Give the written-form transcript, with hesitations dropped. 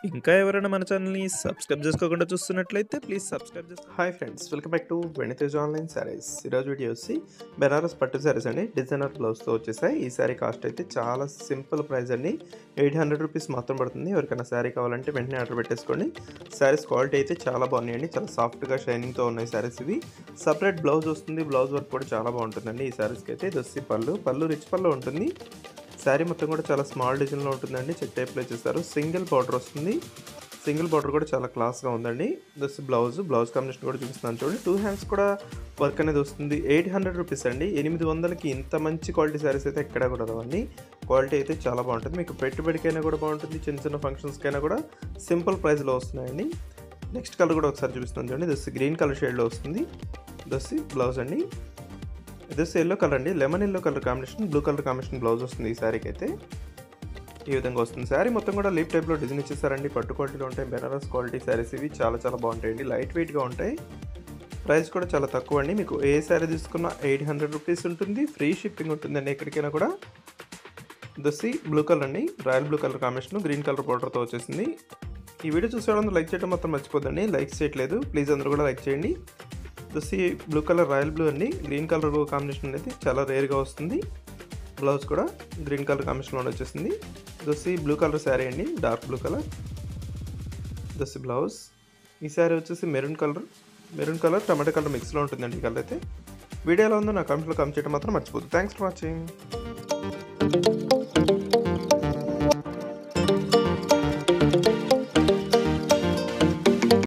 ఇంకా ఎవరైనా మన ఛానల్‌ని సబ్స్క్రైబ్ చేసుకోకుండా చూస్తున్నట్లయితే ప్లీజ్ సబ్స్క్రైబ్ చేసుకోండి. Hi friends, welcome back to వెనితేజ్ online saris. ఈరోజు వీడియో వచ్చి బెనారస్ పట్టు శారీస్ అండి. డిజైనర్ బ్లౌజ్తో వచ్చేసాయి. ఈ శారీ కాస్ట్ అయితే చాలా సింపుల్ ప్రైస్ అండి. 800 రూపీస్ మాత్రం పడుతుంది. ఎవరికైనా శారీ కావాలంటే వెంటనే ఆర్డర్ పెట్టేసుకోండి. శారీస్ క్వాలిటీ అయితే చాలా బాగున్నాయండి. చాలా సాఫ్ట్గా షైనింగ్తో ఉన్నాయి శారీస్ ఇవి. సపరేట్ బ్లౌజ్ వస్తుంది. బ్లౌజ్ వర్క్ కూడా చాలా బాగుంటుందండి ఈ శారీస్కి అయితే. ఇది వచ్చి పళ్ళు రిచ్ పళ్ళు ఉంటుంది. శారీ మొత్తం కూడా చాలా స్మాల్ డిజైన్లో ఉంటుందండి. చెక్ టైప్లో చేస్తారు. సింగిల్ బార్డర్ వస్తుంది. సింగిల్ బార్డర్ కూడా చాలా క్లాస్గా ఉందండి. దస్ బ్లౌజ్ కాంబినేషన్ కూడా చూపిస్తున్నాను చూడండి. 2 హ్యాండ్స్ కూడా వర్క్ అనేది వస్తుంది. 800 రూపీస్ అండి. 800కి ఇంత మంచి క్వాలిటీ శారీస్ అయితే ఎక్కడా కూడా రావండి. క్వాలిటీ అయితే చాలా బాగుంటుంది. మీకు పెట్టుబడికైనా కూడా బాగుంటుంది. చిన్న చిన్న ఫంక్షన్స్కైనా కూడా సింపుల్ ప్రైస్లో వస్తున్నాయండి. నెక్స్ట్ కలర్ కూడా ఒకసారి చూపిస్తున్నాను చూడండి. దస్ గ్రీన్ కలర్ షేడ్లో వస్తుంది. దస్ బ్లౌజ్ అండి. ఇది ఎల్లో కలర్ అండి. Lemon yellow colour combination, blue colour combination blouse వస్తుంది ఈ శారీకి అయితే. ఈ విధంగా వస్తుంది. శారీ మొత్తం కూడా లీఫ్ టైప్లో డిజైన్ ఇచ్చేసారండి. పట్టు క్వాలిటీలో ఉంటాయి. బెనారస్ క్వాలిటీ శారీస్ ఇవి చాలా బాగుంటాయండి. లైట్ వెయిట్గా ఉంటాయి. ప్రైస్ కూడా చాలా తక్కువ అండి. మీకు ఏ శారీ తీసుకున్నా 800 రూపీస్ ఉంటుంది. ఫ్రీ షిప్పింగ్ ఉంటుందండి ఎక్కడికైనా కూడా. దసి బ్లూ కలర్ అండి. Royal blue colour combination, green colour బార్డర్తో వచ్చేసింది. ఈ వీడియో చూసేవాళ్ళందరూ లైక్ చేయడం మాత్రం మర్చిపోద్దండి. లైక్స్ చేయట్లేదు, ప్లీజ్ అందరూ కూడా లైక్ చేయండి. దసి బ్లూ కలర్ రాయల్ బ్లూ అండి. గ్రీన్ కలర్ కాంబినేషన్ అనేది చాలా రేర్గా వస్తుంది. బ్లౌజ్ కూడా గ్రీన్ కలర్ కాంబినేషన్లో వచ్చేసింది. దసి బ్లూ కలర్ శారీ అండి, డార్క్ బ్లూ కలర్. దసి బ్లౌజ్. ఈ శారీ వచ్చేసి మెరూన్ కలర్ టమాటో కలర్ మిక్స్లో ఉంటుందండి ఈ కలర్ అయితే. వీడియోలో ఉందో నా కామెంట్లో కామెంట్ చేయడం మాత్రం మర్చిపోద్దు. Thanks for watching.